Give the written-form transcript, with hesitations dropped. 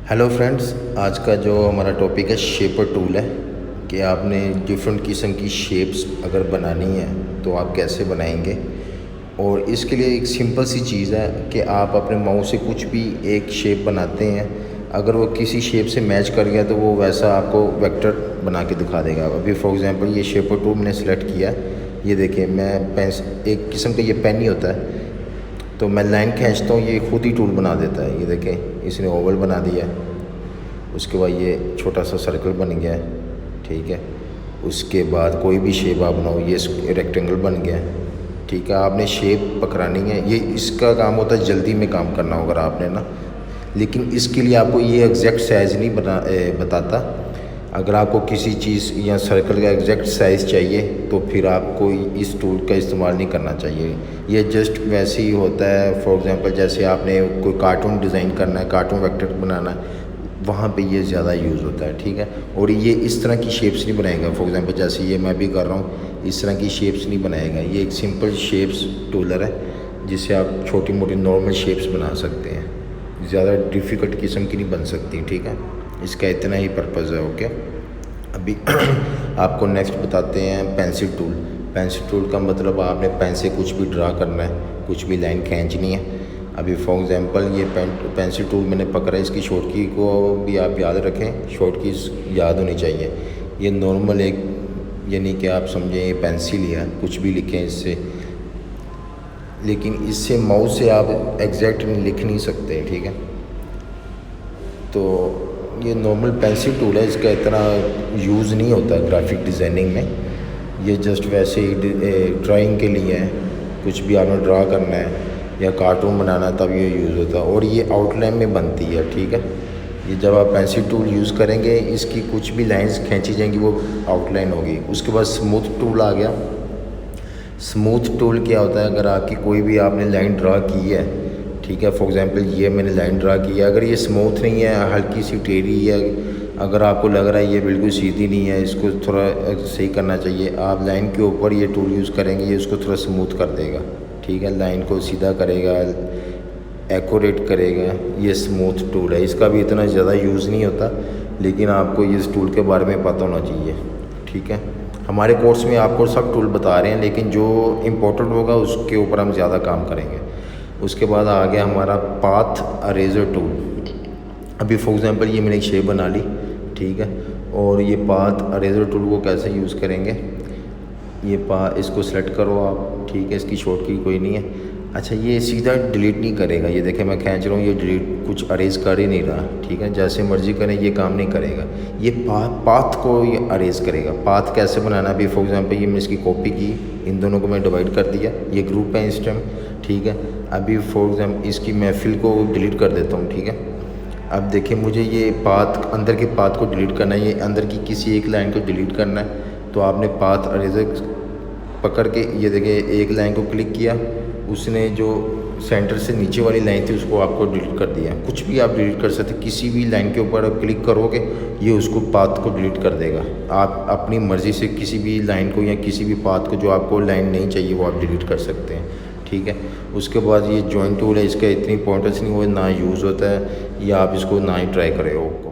Hello friends, आज का जो हमारा टॉपिक है शेपर टूल है कि आपने डिफरेंट किस्म की शेप्स अगर बनानी है तो आप कैसे बनाएंगे। और इसके लिए एक सिंपल सी चीज़ है कि आप अपने माउस से कुछ भी एक शेप बनाते हैं, अगर वो किसी शेप से मैच कर गया तो वो वैसा आपको वेक्टर बना के दिखा देगा। अभी फॉर एग्जांपल ये शेपर टूल मैंने सेलेक्ट किया, ये देखिए मैं पेंस एक किस्म का ये पेन ही होता है, तो मैं लाइन खींचता हूँ ये खुद ही टूल बना देता है। ये देखें इसने ओवल बना दिया, उसके बाद ये छोटा सा सर्कल बन गया है, ठीक है। उसके बाद कोई भी शेप आप बनाओ, ये रेक्टेंगल बन गया है, ठीक है। आपने शेप पकड़ानी है, ये इसका काम होता है जल्दी में काम करना होगा आपने ना, लेकिन इसके लिए आपको ये एग्जैक्ट साइज़ नहीं बताता। अगर आपको किसी चीज़ या सर्कल का एग्जैक्ट साइज़ चाहिए तो फिर आपको इस टूल का इस्तेमाल नहीं करना चाहिए। ये जस्ट वैसे ही होता है। फॉर एग्जांपल जैसे आपने कोई कार्टून डिज़ाइन करना है, कार्टून वेक्टर बनाना है, वहाँ पे ये ज़्यादा यूज़ होता है, ठीक है। और ये इस तरह की शेप्स नहीं बनाएगा। फॉर एग्जांपल जैसे ये मैं भी कर रहा हूँ, इस तरह की शेप्स नहीं बनाएगा। ये एक सिंपल शेप्स टूलर है जिससे आप छोटी मोटी नॉर्मल शेप्स बना सकते हैं, ज़्यादा डिफ़िकल्ट किस्म की नहीं बन सकती, ठीक है। इसका इतना ही पर्पज़ है, ओके। अभी आपको नेक्स्ट बताते हैं पेंसिल टूल। पेंसिल टूल का मतलब आपने पेन से कुछ भी ड्रा करना है, कुछ भी लाइन खींचनी है। अभी फॉर एग्जांपल ये पेंसिल टूल मैंने पकड़ा, इसकी शॉर्ट की को भी आप याद रखें, शॉर्ट की याद होनी चाहिए। ये नॉर्मल एक यानी कि आप समझें ये पेंसिल ही है, कुछ भी लिखें इससे, लेकिन इससे माउस से आप एग्जैक्ट लिख नहीं सकते, ठीक है। तो ये नॉर्मल पेंसिल टूल है, इसका इतना यूज़ नहीं होता ग्राफिक डिज़ाइनिंग में। ये जस्ट वैसे ही ड्राइंग के लिए है, कुछ भी आपने ड्रा करना है या कार्टून बनाना तब ये यूज़ होता है, और ये आउटलाइन में बनती है, ठीक है। ये जब आप पेंसिल टूल यूज़ करेंगे, इसकी कुछ भी लाइंस खींची जाएंगी वो आउटलाइन होगी। उसके बाद स्मूथ टूल आ गया। स्मूथ टूल क्या होता है, अगर आपकी कोई भी आपने लाइन ड्रा की है, ठीक है। फॉर एग्जांपल ये मैंने लाइन ड्रा की है, अगर ये स्मूथ नहीं है, हल्की सी टेढ़ी है, अगर आपको लग रहा है ये बिल्कुल सीधी नहीं है, इसको थोड़ा सही करना चाहिए, आप लाइन के ऊपर ये टूल यूज़ करेंगे, ये उसको थोड़ा स्मूथ कर देगा, ठीक है। लाइन को सीधा करेगा, एक्यूरेट करेगा। ये स्मूथ टूल है, इसका भी इतना ज़्यादा यूज़ नहीं होता, लेकिन आपको इस टूल के बारे में पता होना चाहिए, ठीक है। हमारे कोर्स में आपको सब टूल बता रहे हैं, लेकिन जो इम्पोर्टेंट होगा उसके ऊपर हम ज़्यादा काम करेंगे। उसके बाद आ गया हमारा पाथ अरेजर टूल। अभी फॉर एग्जांपल ये मैंने एक शेप बना ली, ठीक है। और ये पाथ अरेजर टूल को कैसे यूज़ करेंगे, ये इसको सेलेक्ट करो आप, ठीक है। इसकी शॉर्ट की कोई नहीं है। अच्छा, ये सीधा डिलीट नहीं करेगा, ये देखें मैं खींच रहा हूँ, ये डिलीट कुछ अरेज कर ही नहीं रहा, ठीक है। जैसे मर्जी करें ये काम नहीं करेगा, ये पाथ को ये अरेज करेगा। पाथ कैसे बनाना, अभी फॉर एग्जांपल ये मैं इसकी कॉपी की, इन दोनों को मैं डिवाइड कर दिया, ये ग्रुप है इस टाइम, ठीक है। अभी फॉर एग्जांपल इसकी महफिल को डिलीट कर देता हूँ, ठीक है। अब देखिए मुझे ये पाथ, अंदर के पाथ को डिलीट करना है, ये अंदर की किसी एक लाइन को डिलीट करना है, तो आपने पाथ अरेजर पकड़ के ये देखिए एक लाइन को क्लिक किया, उसने जो सेंटर से नीचे वाली लाइन थी उसको आपको डिलीट कर दिया। कुछ भी आप डिलीट कर सकते, किसी भी लाइन के ऊपर आप क्लिक करोगे ये उसको पाथ को डिलीट कर देगा। आप अपनी मर्ज़ी से किसी भी लाइन को या किसी भी पाथ को जो आपको लाइन नहीं चाहिए वो आप डिलीट कर सकते हैं, ठीक है। उसके बाद ये जॉइंट टूल है, इसका इतनी इंपॉर्टेंस नहीं, वो ना यूज़ होता है, या आप इसको ना ही ट्राई करें हो।